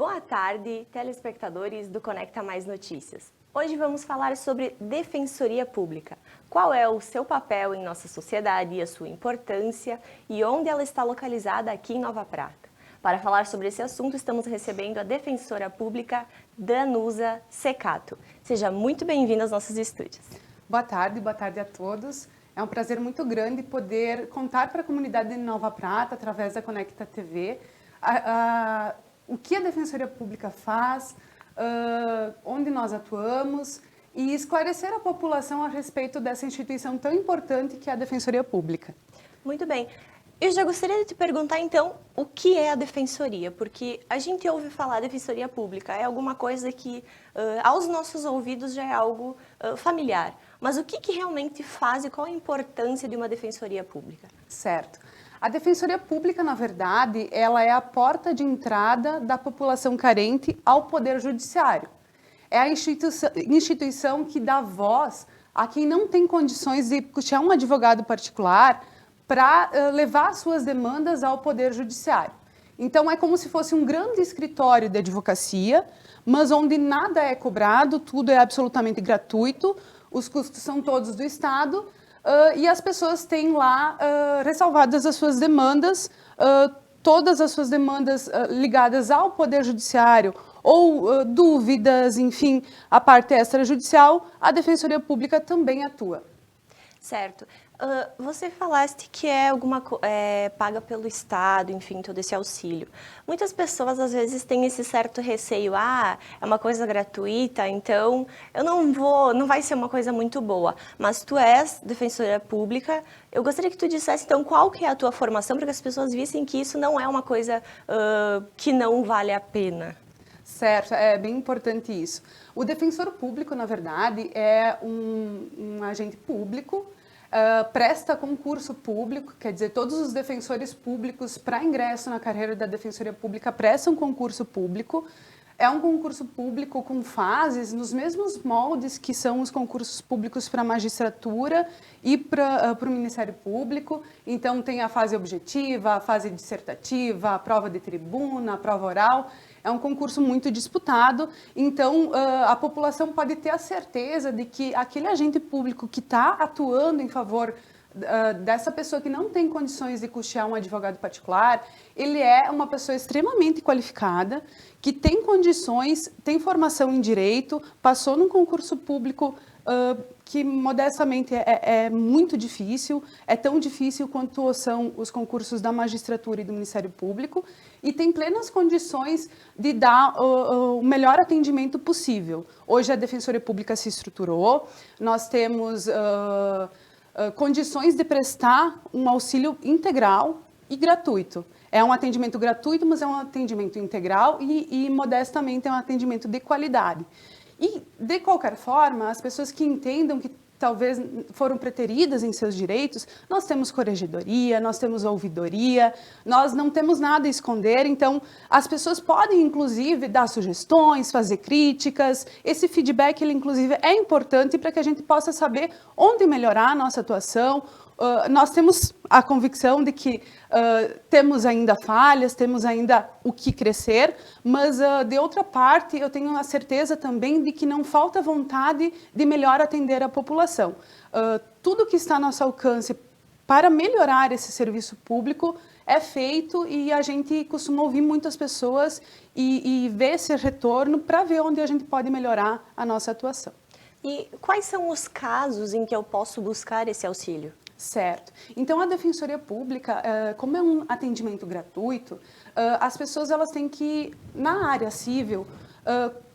Boa tarde, telespectadores do Conecta Mais Notícias. Hoje vamos falar sobre Defensoria Pública. Qual é o seu papel em nossa sociedade, a sua importância e onde ela está localizada aqui em Nova Prata. Para falar sobre esse assunto, estamos recebendo a Defensora Pública Danusa Secato. Seja muito bem-vinda aos nossos estúdios. Boa tarde a todos. É um prazer muito grande poder contar para a comunidade de Nova Prata, através da Conecta TV, o que a Defensoria Pública faz, onde nós atuamos e esclarecer a população a respeito dessa instituição tão importante que é a Defensoria Pública. Muito bem. Eu já gostaria de te perguntar, então, o que é a Defensoria? Porque a gente ouve falar Defensoria Pública, é alguma coisa que, aos nossos ouvidos, já é algo familiar. Mas o que realmente faz e qual a importância de uma Defensoria Pública? Certo. A Defensoria Pública, na verdade, ela é a porta de entrada da população carente ao Poder Judiciário. É a instituição que dá voz a quem não tem condições de custear um advogado particular para levar suas demandas ao Poder Judiciário. Então, é como se fosse um grande escritório de advocacia, mas onde nada é cobrado, tudo é absolutamente gratuito, os custos são todos do Estado e as pessoas têm lá ressalvadas as suas demandas, todas as suas demandas ligadas ao Poder Judiciário ou dúvidas, enfim, a parte extrajudicial, a Defensoria Pública também atua. Certo. Você falaste que paga pelo Estado, enfim, todo esse auxílio. Muitas pessoas, às vezes, têm esse certo receio, é uma coisa gratuita, então eu não vai ser uma coisa muito boa. Mas tu és defensora pública, eu gostaria que tu dissesse, então, qual que é a tua formação, para que as pessoas vissem que isso não é uma coisa que não vale a pena. Certo, é bem importante isso. O defensor público, na verdade, é um agente público, presta concurso público, quer dizer, todos os defensores públicos para ingresso na carreira da Defensoria Pública prestam concurso público. É um concurso público com fases nos mesmos moldes que são os concursos públicos para a magistratura e para o Ministério Público. Então, tem a fase objetiva, a fase dissertativa, a prova de tribuna, a prova oral. É um concurso muito disputado, então a população pode ter a certeza de que aquele agente público que está atuando em favor dessa pessoa que não tem condições de custear um advogado particular, ele é uma pessoa extremamente qualificada, que tem condições, tem formação em direito, passou num concurso público que modestamente é muito difícil, é tão difícil quanto são os concursos da magistratura e do Ministério Público, e tem plenas condições de dar o melhor atendimento possível. Hoje a Defensoria Pública se estruturou, nós temos condições de prestar um auxílio integral e gratuito. É um atendimento gratuito, mas é um atendimento integral e modestamente é um atendimento de qualidade. E, de qualquer forma, as pessoas que entendam que talvez foram preteridas em seus direitos, nós temos corregedoria, nós temos ouvidoria, nós não temos nada a esconder, então as pessoas podem, inclusive, dar sugestões, fazer críticas. Esse feedback, ele, inclusive, é importante para que a gente possa saber onde melhorar a nossa atuação. Nós temos a convicção de que temos ainda falhas, temos ainda o que crescer, mas, de outra parte, eu tenho a certeza também de que não falta vontade de melhor atender a população. Tudo que está ao nosso alcance para melhorar esse serviço público é feito e a gente costuma ouvir muitas pessoas e ver esse retorno para ver onde a gente pode melhorar a nossa atuação. E quais são os casos em que eu posso buscar esse auxílio? Certo. Então, a Defensoria Pública, como é um atendimento gratuito, as pessoas elas têm que, na área civil,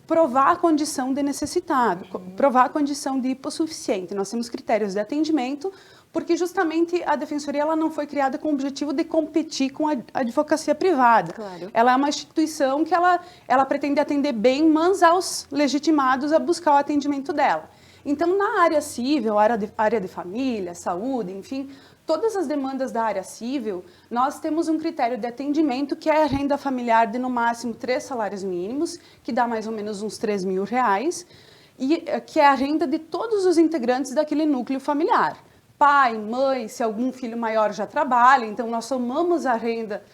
provar a condição de necessitado, provar a condição de hipossuficiente. Nós temos critérios de atendimento, porque justamente a Defensoria ela não foi criada com o objetivo de competir com a advocacia privada. Claro. Ela é uma instituição que ela pretende atender bem, mas aos legitimados a buscar o atendimento dela. Então, na área civil, área de família, saúde, enfim, todas as demandas da área civil, nós temos um critério de atendimento que é a renda familiar de, no máximo, 3 salários mínimos, que dá mais ou menos uns R$3.000, e que é a renda de todos os integrantes daquele núcleo familiar. Pai, mãe, se algum filho maior já trabalha, então nós somamos a renda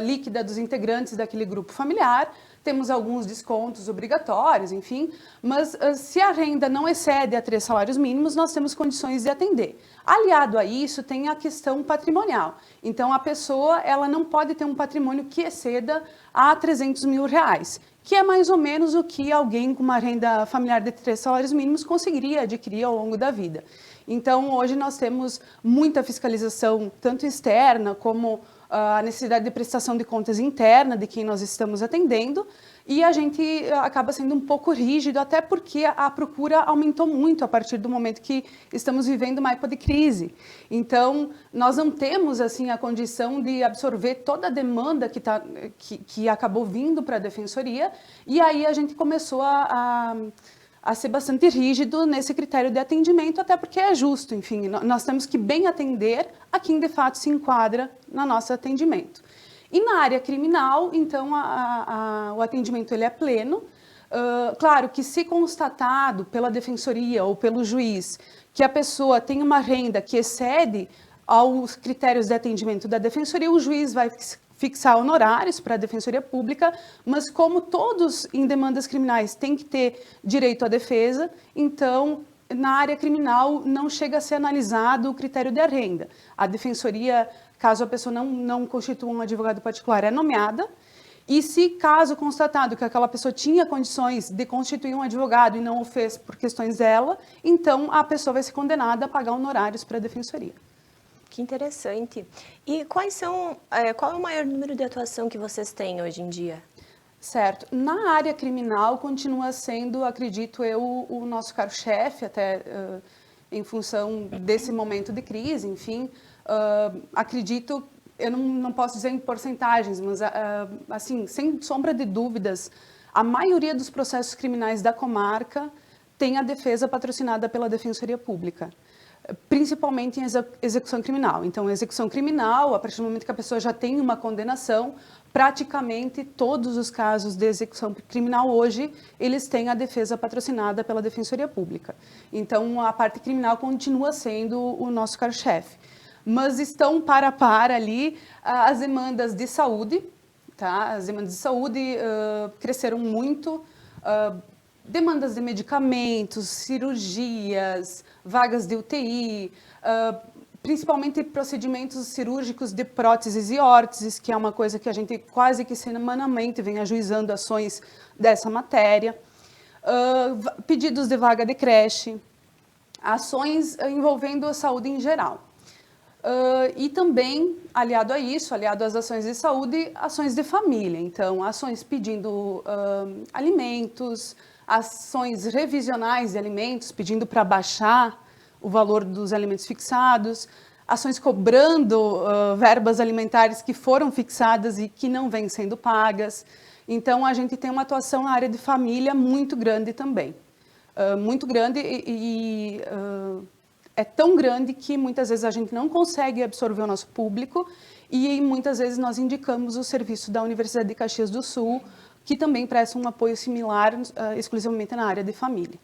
líquida dos integrantes daquele grupo familiar. Temos alguns descontos obrigatórios, enfim, mas se a renda não excede a 3 salários mínimos, nós temos condições de atender. Aliado a isso, tem a questão patrimonial. Então, a pessoa ela não pode ter um patrimônio que exceda a 300 mil reais, que é mais ou menos o que alguém com uma renda familiar de 3 salários mínimos conseguiria adquirir ao longo da vida. Então, hoje nós temos muita fiscalização, tanto externa como a necessidade de prestação de contas interna de quem nós estamos atendendo, e a gente acaba sendo um pouco rígido, até porque a procura aumentou muito a partir do momento que estamos vivendo uma época de crise. Então, nós não temos assim a condição de absorver toda a demanda que acabou vindo para a Defensoria, e aí a gente começou a ser bastante rígido nesse critério de atendimento, até porque é justo, enfim, nós temos que bem atender a quem de fato se enquadra no nosso atendimento. E na área criminal, então, o atendimento ele é pleno. Claro que se constatado pela Defensoria ou pelo juiz que a pessoa tem uma renda que excede aos critérios de atendimento da Defensoria, o juiz vai fixar honorários para a Defensoria Pública, mas como todos em demandas criminais têm que ter direito à defesa, então, na área criminal não chega a ser analisado o critério de renda. A Defensoria, caso a pessoa não constitua um advogado particular, é nomeada, e se caso constatado que aquela pessoa tinha condições de constituir um advogado e não o fez por questões dela, então a pessoa vai ser condenada a pagar honorários para a Defensoria. Que interessante. E qual é o maior número de atuação que vocês têm hoje em dia? Certo. Na área criminal, continua sendo, acredito eu, o nosso carro-chefe, até em função desse momento de crise, enfim. Acredito, eu não posso dizer em porcentagens, mas, assim, sem sombra de dúvidas, a maioria dos processos criminais da comarca tem a defesa patrocinada pela Defensoria Pública, principalmente em execução criminal. Então, execução criminal, a partir do momento que a pessoa já tem uma condenação, praticamente todos os casos de execução criminal hoje, eles têm a defesa patrocinada pela Defensoria Pública. Então, a parte criminal continua sendo o nosso carro-chefe. Mas estão para ali as demandas de saúde, tá? As demandas de saúde cresceram muito, demandas de medicamentos, cirurgias, vagas de UTI, principalmente procedimentos cirúrgicos de próteses e órteses, que é uma coisa que a gente quase que semanalmente vem ajuizando ações dessa matéria, pedidos de vaga de creche, ações envolvendo a saúde em geral. E também, aliado a isso, aliado às ações de saúde, ações de família. Então, ações pedindo alimentos, ações revisionais de alimentos, pedindo para baixar o valor dos alimentos fixados, ações cobrando verbas alimentares que foram fixadas e que não vêm sendo pagas. Então, a gente tem uma atuação na área de família muito grande também. Muito grande e é tão grande que muitas vezes a gente não consegue absorver o nosso público e muitas vezes nós indicamos o serviço da Universidade de Caxias do Sul, que também presta um apoio similar exclusivamente na área de família.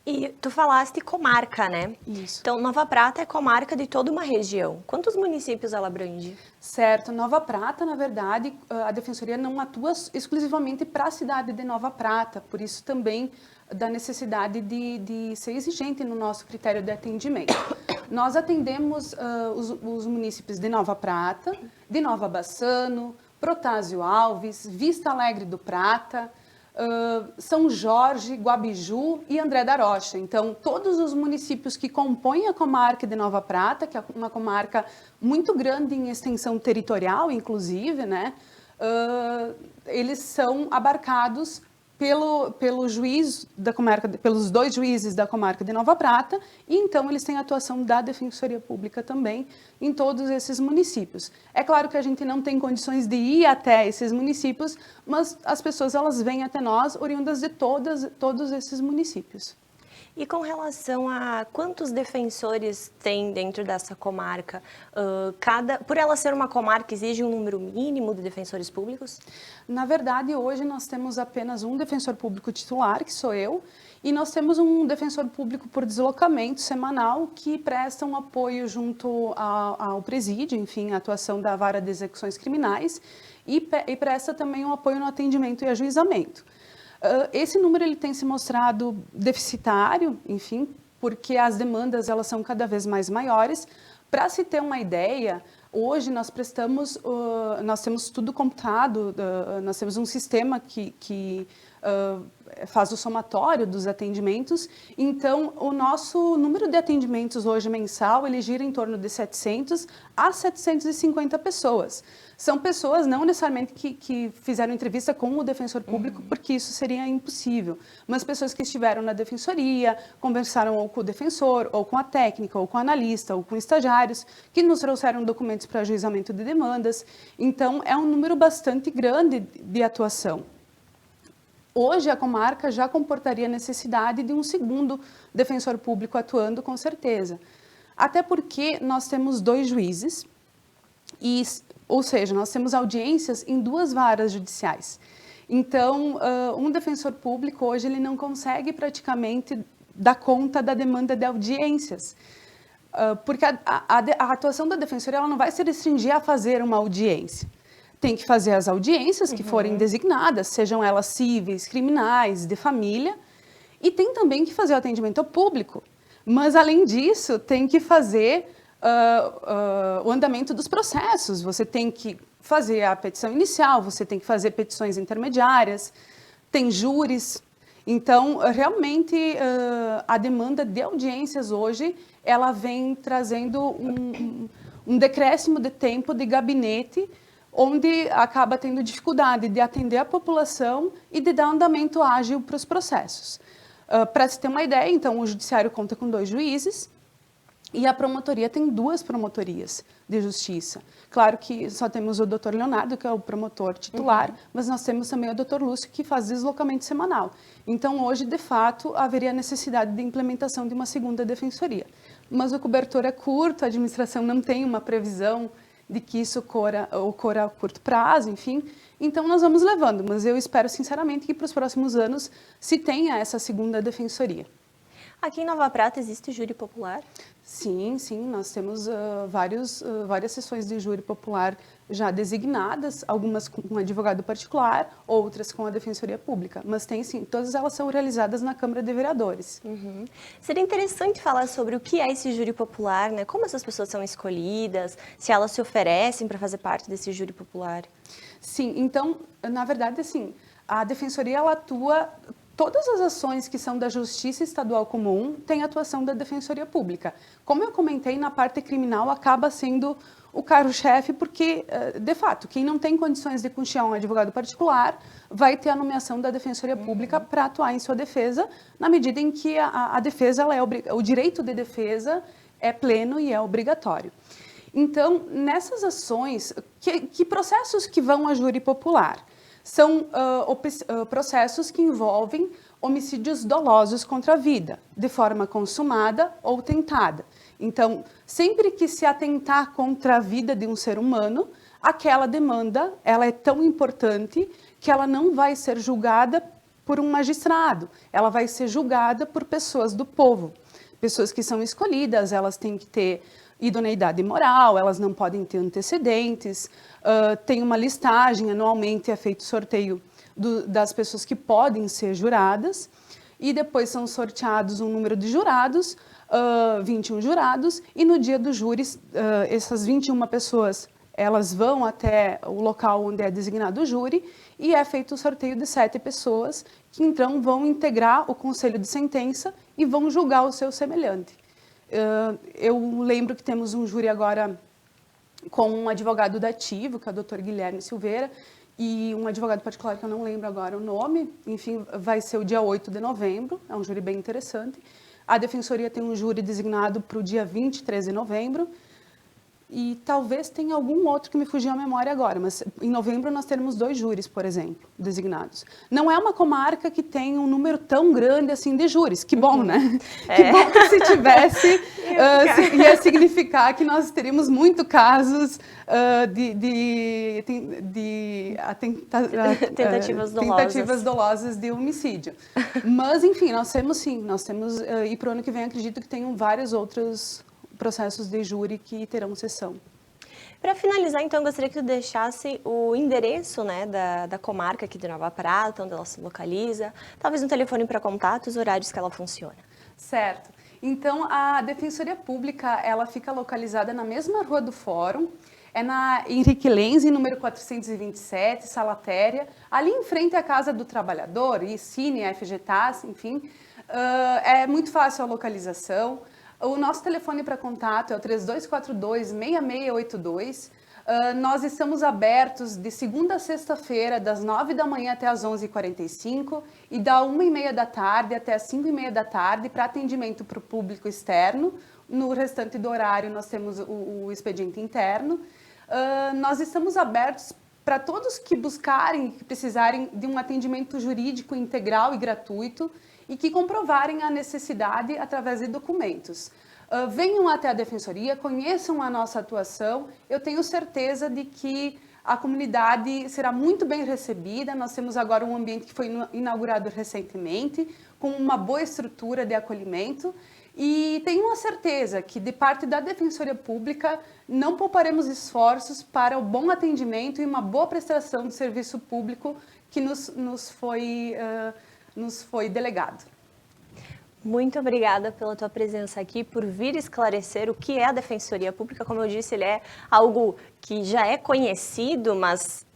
E tu falaste comarca, né? Isso. Então, Nova Prata é comarca de toda uma região. Quantos municípios ela abrange? Certo. Nova Prata, na verdade, a Defensoria não atua exclusivamente para a cidade de Nova Prata, por isso também da necessidade de ser exigente no nosso critério de atendimento. Nós atendemos os municípios de Nova Prata, de Nova Bassano, Protásio Alves, Vista Alegre do Prata, São Jorge, Guabiju e André da Rocha. Então, todos os municípios que compõem a comarca de Nova Prata, que é uma comarca muito grande em extensão territorial, inclusive, né, eles são abarcados pelo juiz da comarca, pelos 2 juízes da comarca de Nova Prata, e então eles têm a atuação da Defensoria Pública também em todos esses municípios. É claro que a gente não tem condições de ir até esses municípios, mas as pessoas elas vêm até nós oriundas de todos esses municípios. E com relação a quantos defensores tem dentro dessa comarca, por ela ser uma comarca, exige um número mínimo de defensores públicos? Na verdade, hoje nós temos apenas um defensor público titular, que sou eu, e nós temos um defensor público por deslocamento semanal que presta um apoio junto ao presídio, enfim, a atuação da vara de execuções criminais, e presta também um apoio no atendimento e ajuizamento. Esse número ele tem se mostrado deficitário, enfim, porque as demandas elas são cada vez mais maiores. Para se ter uma ideia, hoje nós temos tudo computado, nós temos um sistema que faz o somatório dos atendimentos, então o nosso número de atendimentos hoje mensal, ele gira em torno de 700 a 750 pessoas. São pessoas não necessariamente que fizeram entrevista com o defensor público, porque isso seria impossível, mas pessoas que estiveram na defensoria, conversaram ou com o defensor, ou com a técnica, ou com o analista, ou com estagiários, que nos trouxeram documentos para ajuizamento de demandas. Então, é um número bastante grande de atuação. Hoje, a comarca já comportaria a necessidade de um segundo defensor público atuando, com certeza. Até porque nós temos 2 juízes, ou seja, nós temos audiências em 2 varas judiciais. Então, um defensor público hoje ele não consegue praticamente dar conta da demanda de audiências. Porque a atuação da defensoria ela não vai se restringir a fazer uma audiência. Tem que fazer as audiências que forem designadas, sejam elas cíveis, criminais, de família, e tem também que fazer o atendimento ao público. Mas, além disso, tem que fazer o andamento dos processos. Você tem que fazer a petição inicial, você tem que fazer petições intermediárias, tem júris. Então, realmente, a demanda de audiências hoje, ela vem trazendo um decréscimo de tempo de gabinete, onde acaba tendo dificuldade de atender a população e de dar andamento ágil para os processos. Para se ter uma ideia, então, o judiciário conta com 2 juízes e a promotoria tem 2 promotorias de justiça. Claro que só temos o Dr. Leonardo, que é o promotor titular, mas nós temos também o Dr. Lúcio, que faz deslocamento semanal. Então, hoje, de fato, haveria necessidade de implementação de uma segunda defensoria. Mas o cobertor é curto, a administração não tem uma previsão de que isso ocorra a curto prazo, enfim. Então, nós vamos levando, mas eu espero, sinceramente, que para os próximos anos se tenha essa segunda defensoria. Aqui em Nova Prata existe júri popular? Sim, nós temos várias sessões de júri popular já designadas, algumas com um advogado particular, outras com a Defensoria Pública. Mas tem sim, todas elas são realizadas na Câmara de Vereadores. Seria interessante falar sobre o que é esse júri popular, né? Como essas pessoas são escolhidas, se elas se oferecem para fazer parte desse júri popular. Sim, então, na verdade, assim, a Defensoria ela atua. Todas as ações que são da Justiça Estadual Comum têm atuação da Defensoria Pública. Como eu comentei, na parte criminal acaba sendo o carro-chefe, porque, de fato, quem não tem condições de custear um advogado particular vai ter a nomeação da Defensoria Pública para atuar em sua defesa, na medida em que a defesa, o direito de defesa é pleno e é obrigatório. Então, nessas ações, que processos que vão a júri popular? São processos que envolvem homicídios dolosos contra a vida, de forma consumada ou tentada. Então, sempre que se atentar contra a vida de um ser humano, aquela demanda ela é tão importante que ela não vai ser julgada por um magistrado, ela vai ser julgada por pessoas do povo. Pessoas que são escolhidas, elas têm que ter idoneidade moral, elas não podem ter antecedentes, tem uma listagem, anualmente é feito sorteio das pessoas que podem ser juradas, e depois são sorteados um número de jurados, 21 jurados, e no dia do júri, essas 21 pessoas, elas vão até o local onde é designado o júri, e é feito o sorteio de 7 pessoas, que então vão integrar o conselho de sentença e vão julgar o seu semelhante. Eu lembro que temos um júri agora com um advogado dativo, que é o Dr. Guilherme Silveira, e um advogado particular que eu não lembro agora o nome, enfim, vai ser o dia 8 de novembro, é um júri bem interessante. A Defensoria tem um júri designado para o dia 23 de novembro. e talvez tenha algum outro que me fugiu à memória agora, mas em novembro nós teremos 2 júris, por exemplo, designados. Não é uma comarca que tem um número tão grande assim de júris, que bom, né? Que bom que se tivesse, ia significar que nós teríamos muitos casos tentativas dolosas de homicídio. Mas, enfim, nós temos sim, e para o ano que vem acredito que tenham vários outros processos de júri que terão sessão. Para finalizar, então, gostaria que tu deixasse o endereço, né, da comarca aqui de Nova Prata, onde ela se localiza, talvez um telefone para contato, os horários que ela funciona. Certo. Então, a Defensoria Pública, ela fica localizada na mesma Rua do Fórum, é na Henrique Lenze, número 427, Sala Téria, ali em frente à Casa do Trabalhador, e Cine, FGTAS, enfim. É muito fácil a localização. O nosso telefone para contato é o 3242-6682. Nós estamos abertos de segunda a sexta-feira, das 9 da manhã até as 11h45 e da 1h30 da tarde até as 5h30 da tarde para atendimento para o público externo. No restante do horário, nós temos o expediente interno. Nós estamos abertos para todos que buscarem, que precisarem de um atendimento jurídico integral e gratuito e que comprovarem a necessidade através de documentos. Venham até a Defensoria, conheçam a nossa atuação. Eu tenho certeza de que a comunidade será muito bem recebida. Nós temos agora um ambiente que foi inaugurado recentemente, com uma boa estrutura de acolhimento. E tenho a certeza que, de parte da Defensoria Pública, não pouparemos esforços para o bom atendimento e uma boa prestação de serviço público que nos foi delegado. Muito obrigada pela tua presença aqui, por vir esclarecer o que é a Defensoria Pública. Como eu disse, ele é algo que já é conhecido, mas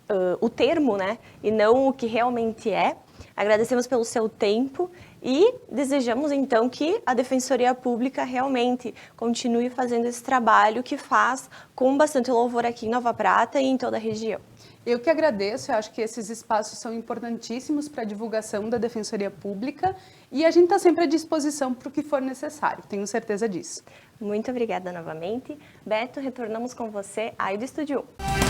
o termo, né, e não o que realmente é. Agradecemos pelo seu tempo e desejamos, então, que a Defensoria Pública realmente continue fazendo esse trabalho que faz com bastante louvor aqui em Nova Prata e em toda a região. Eu que agradeço, eu acho que esses espaços são importantíssimos para a divulgação da Defensoria Pública e a gente está sempre à disposição para o que for necessário, tenho certeza disso. Muito obrigada novamente. Beto, retornamos com você aí do Estúdio 1.